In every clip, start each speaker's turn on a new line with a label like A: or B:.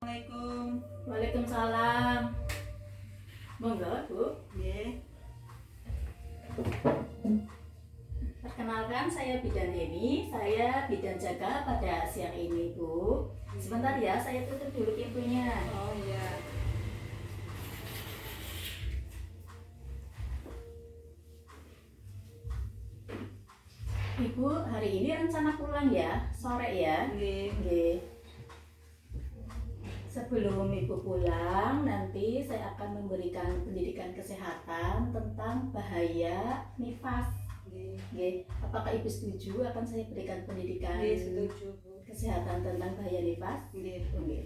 A: Assalamualaikum.
B: Waalaikumsalam. Monggo, Bu.
A: Nggih.
B: Perkenalkan, saya Bidan Heni. Saya bidan jaga pada siang ini, Bu. Sebentar ya, saya tutup dulu pintunya.
A: Oh iya.
B: Ibu, hari ini rencana pulang ya, sore ya?
A: Nggih.
B: Nggih. Sebelum Ibu pulang, nanti saya akan memberikan pendidikan kesehatan tentang bahaya nifas.
A: Nggih.
B: Nggih. Apakah Ibu setuju akan saya berikan pendidikan
A: Nggih, setuju, Bu.
B: kesehatan tentang bahaya nifas?
A: Nggih.
B: Oke.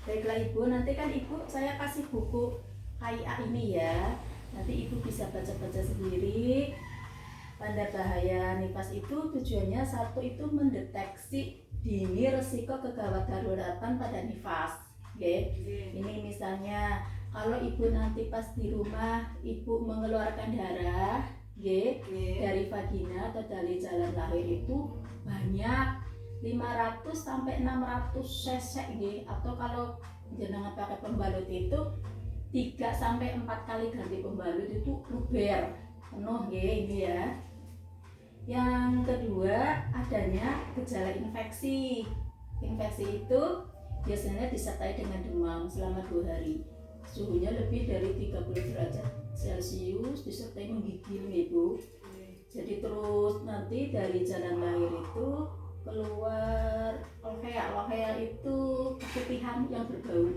B: Baiklah Ibu, nanti kan Ibu saya kasih buku KIA ini ya. Nanti Ibu bisa baca-baca sendiri. Tanda bahaya nifas itu tujuannya satu itu mendeteksi dini resiko kegawat daruratan pada nifas. Oke.
A: Nggih.
B: Ini misalnya kalau Ibu nanti pas di rumah Ibu mengeluarkan darah,
A: Nggih.
B: dari vagina atau dari jalan lahir itu banyak 500 sampai 600 cc atau kalau jenengan pakai pembalut itu 3 sampai 4 kali ganti pembalut itu luber penuh ini ya. Yang kedua adanya gejala infeksi. Infeksi itu biasanya disertai dengan demam selama 2 hari. Suhunya lebih dari 30 derajat Celcius disertai menggigil Bu. Jadi terus nanti dari jalan lahir itu keluar lohea itu keputihan yang berbau.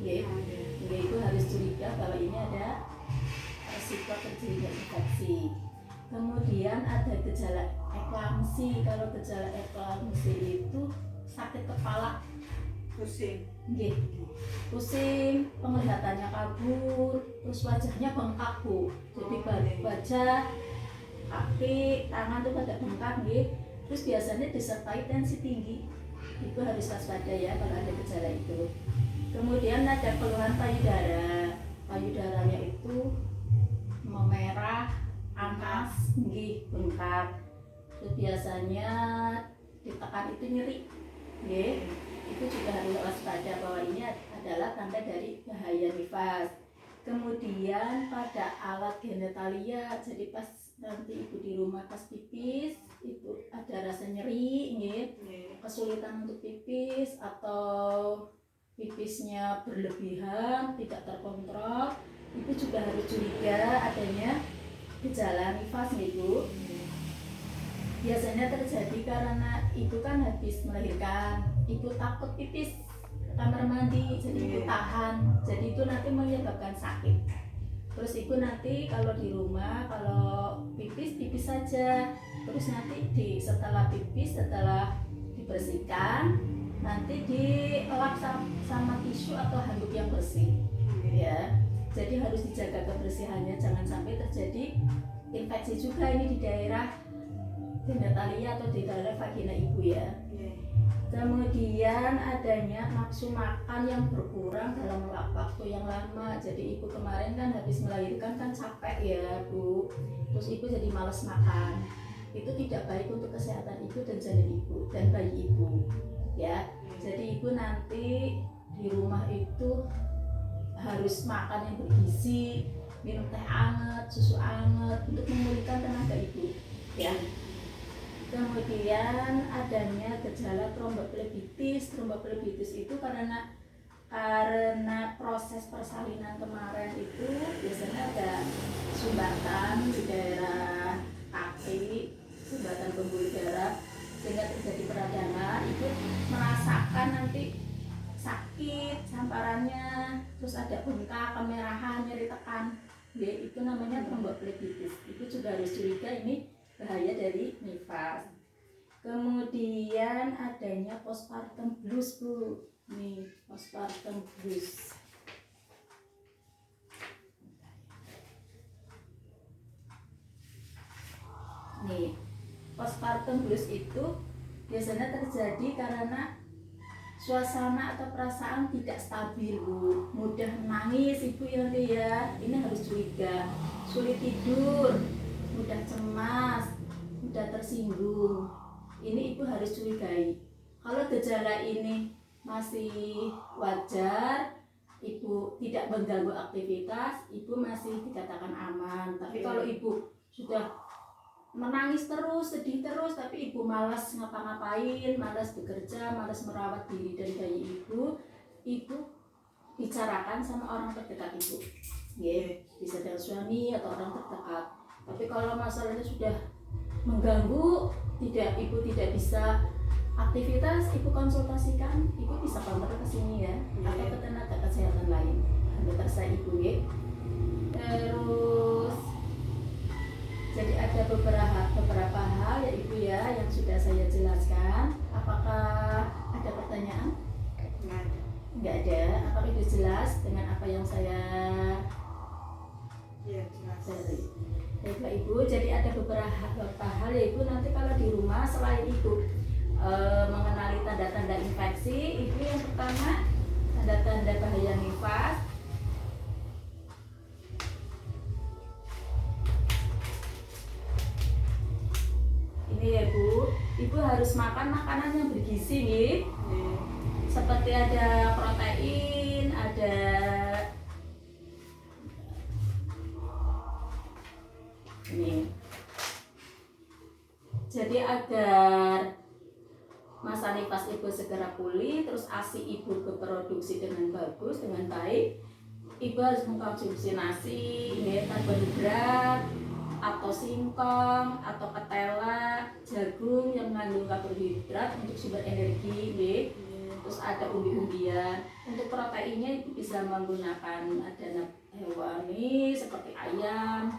B: Itu harus curiga bahwa ini ada risiko terjadinya infeksi. Kemudian ada gejala eklamsi. Kalau gejala eklamsi itu sakit kepala,
A: Pusing.
B: pusing, penglihatannya kabur, terus wajahnya bengkak Bu. Jadi wajah, kaki, tangan tuh pada bengkak Terus biasanya disertai tensi tinggi. Itu harus waspada ya kalau ada gejala itu. Kemudian ada keluhan payudara. Payudaranya itu memerah, panas, bengkak. Terus biasanya ditekan itu nyeri. Itu juga harus waspada bahwa ini adalah tanda dari bahaya nifas. Kemudian pada alat genitalia, jadi pas nanti Ibu di rumah pas pipis itu ada rasa nyeri, kesulitan untuk pipis atau pipisnya berlebihan, tidak terkontrol, Ibu juga harus curiga adanya gejala nifas Bu. Biasanya terjadi karena Ibu kan habis melahirkan, Ibu takut pipis ke kamar mandi, jadi Ibu tahan, jadi itu nanti menyebabkan sakit. Terus Ibu nanti kalau di rumah kalau pipis saja, terus nanti setelah pipis, setelah dibersihkan, nanti dielap sama tisu atau handuk yang bersih, ya. Jadi harus dijaga kebersihannya, jangan sampai terjadi infeksi juga ini di daerah genitalia atau di daerah vagina Ibu ya. Kemudian adanya nafsu makan yang berkurang dalam waktu yang lama. Jadi Ibu kemarin kan habis melahirkan kan capek ya Bu, terus Ibu jadi malas makan. Itu tidak baik untuk kesehatan Ibu dan janin Ibu dan bayi Ibu ya. Jadi Ibu nanti di rumah itu harus makan yang bergizi, minum teh hangat, susu hangat untuk memulihkan tenaga Ibu ya. Kemudian adanya gejala tromboflebitis. Tromboflebitis itu karena proses persalinan kemarin itu biasanya ada sumbatan di daerah kaki, sumbatan pembuluh darah, sehingga terjadi peradangan. Itu merasakan nanti sakit samparannya, terus ada bengkak, kemerahan, nyeri tekan. Itu namanya tromboflebitis. Itu juga harus curiga ini bahaya dari nifas. Kemudian adanya postpartum blues Bu. Nih, postpartum blues. Nih, postpartum blues itu biasanya terjadi karena suasana atau perasaan tidak stabil Bu. Mudah menangis Ibu nanti ya. Ini harus curiga. Sulit tidur, mudah cemas, mudah tersinggung. Ini Ibu harus curigai. Kalau gejala ini masih wajar, ibu tidak mengganggu aktivitas, ibu masih dikatakan aman. Tapi kalau ibu sudah menangis terus, sedih terus, tapi ibu malas ngapa-ngapain, malas bekerja, malas merawat diri dan bayi ibu bicarakan sama orang terdekat ibu, bisa dengan suami atau orang terdekat. Tapi kalau masalahnya sudah mengganggu, ibu tidak bisa aktivitas, ibu konsultasikan, ibu bisa kontak ke sini ya, atau ke tenaga kesehatan lain, dokter saya ibu ya. Terus jadi ada beberapa hal ya ibu ya yang sudah saya jelaskan. Apakah ada pertanyaan? Nggak ada. Apakah itu jelas dengan apa yang saya
A: jelas.
B: Baiklah ibu, jadi ada beberapa hal ya ibu, nanti kalau di rumah selain ibu mengenali tanda-tanda infeksi, ibu yang pertama tanda-tanda bahaya nifas. Ini ya bu, ibu harus makan makanan yang bergizi nih, seperti ada protein, ada ini. Jadi agar masa nifas ibu segera pulih, terus ASI ibu berproduksi dengan bagus, dengan baik, ibu harus mengkonsumsi nasi, karbohidrat, atau singkong, atau ketela, jagung yang mengandung karbohidrat untuk sumber energi, terus ada umbi-umbian. Untuk proteinnya ibu bisa menggunakan ada hewani seperti ayam,